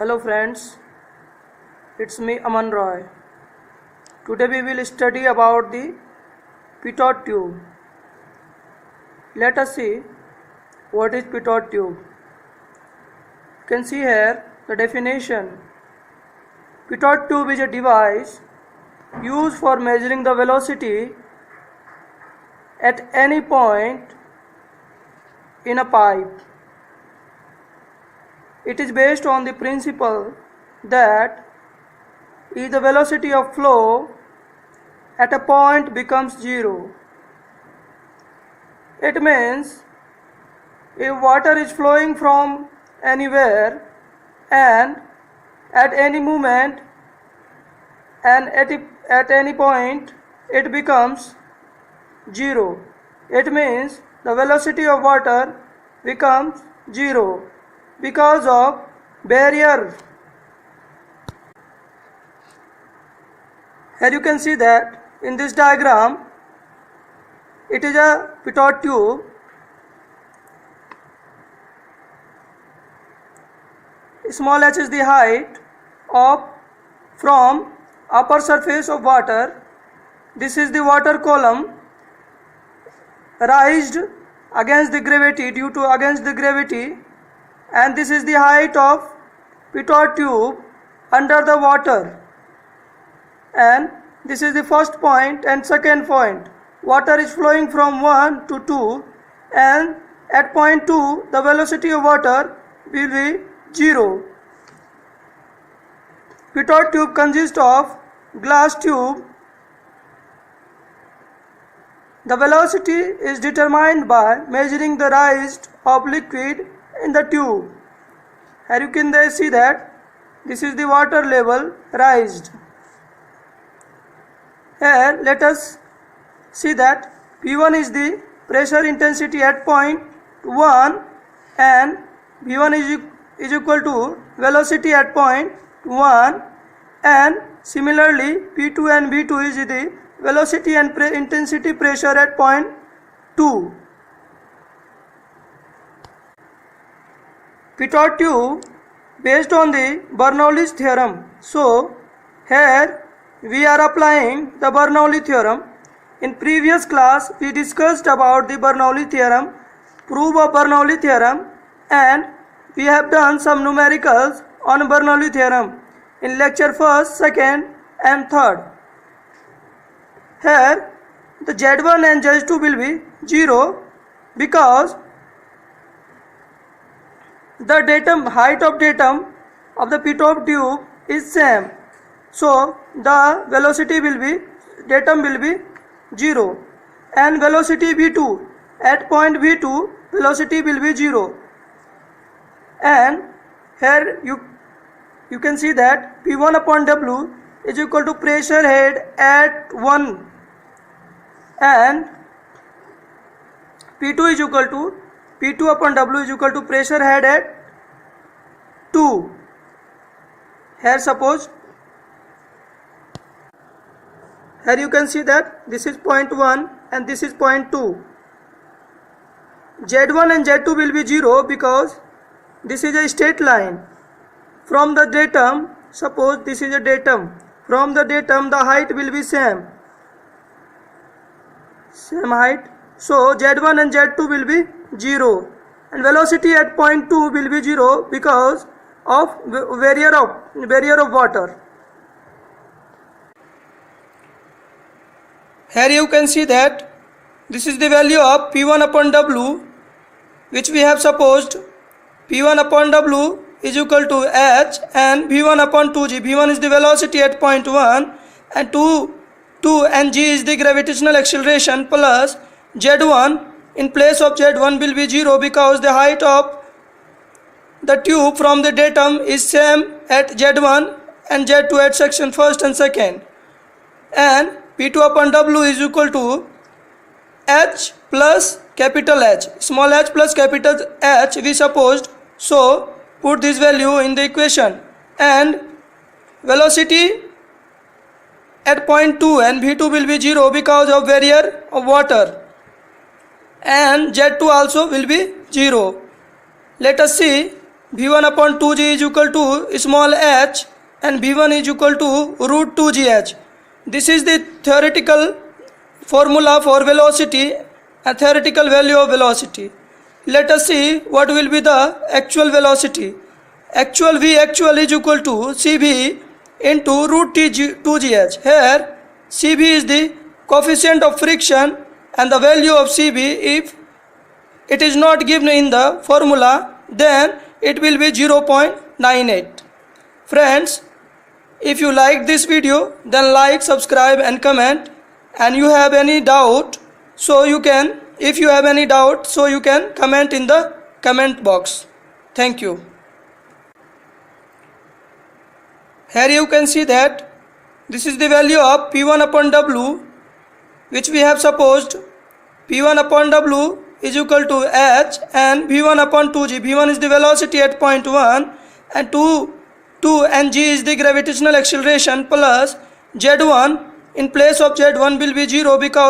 Hello friends, it's me Aman Roy. Today we will study about the pitot tube. Let us see what is pitot tube. You can see here the definition. Pitot tube is a device used for measuring the velocity at any point in a pipe. It is based on the principle that if the velocity of flow at a point becomes zero, it means if water is flowing from anywhere and at any moment and at any point it becomes zero, it means the velocity of water becomes zero because of barrier. Here you can see that in this diagram it is a pitot tube. Small h is the height of from upper surface of water. This is the water column raised against the gravity due to against the gravity, and this is the height of pitot tube under the water, and this is the first point and second point. Water is flowing from 1 to 2, and at point 2 the velocity of water will be 0. Pitot tube consists of glass tube. The velocity is determined by measuring the rise of liquid in the tube. Here you can see that this is the water level raised. Here let us see that P1 is the pressure intensity at point 1 and V1 is equal to velocity at point 1, and similarly P2 and V2 is the velocity and intensity pressure at point 2. Pitot tube based on the Bernoulli's theorem. So here we are applying the Bernoulli theorem. In previous class we discussed about the Bernoulli theorem, proof of Bernoulli theorem, and we have done some numericals on Bernoulli theorem in lecture 1st, 2nd and 3rd. Here the Z1 and Z2 will be 0 because the height of datum of the pitot tube is same. So the velocity will be datum will be 0, and velocity V2 at point V2 velocity will be 0, and here you can see that P1 upon W is equal to pressure head at 1, and P2 is equal to P2 upon W is equal to pressure head at 2. Here suppose here you can see that this is point 1 and this is point 2. Z1 and Z2 will be 0 because this is a straight line. From the datum, suppose this is a datum, from the datum the height will be same height. So Z1 and Z2 will be 0, and velocity at point 2 will be 0 because of barrier of water. Here you can see that this is the value of P1 upon W, which we have supposed P1 upon W is equal to h and V1 upon 2g. V1 is the velocity at point 1 and 2 and g is the gravitational acceleration plus Z1. In place of Z1 will be 0 because the height of the tube from the datum is same at Z1 and Z2 at section 1st and 2nd, and P2 upon W is equal to h plus capital H, small h plus capital H we supposed. So put this value in the equation, and velocity at point 2 and V2 will be 0 because of barrier of water, and Z2 also will be 0. Let us see v1 upon 2g is equal to small h and v1 is equal to root 2gh. This is the theoretical formula for velocity and theoretical value of velocity. Let us see what will be the actual velocity. Actual V actual is equal to Cv into root 2gh. Here Cv is the coefficient of friction and the value of Cv, if it is not given in the formula, then it will be 0.98. Friends, if you like this video, then like, subscribe and comment. And you have any doubt, so you can comment in the comment box. Thank you. Here you can see that this is the value of P1 upon W, which we have supposed P1 upon W is equal to h and v1 upon 2g. v1 is the velocity at point 1 and 2 and g is the gravitational acceleration plus z1. In place of z1 will be 0 because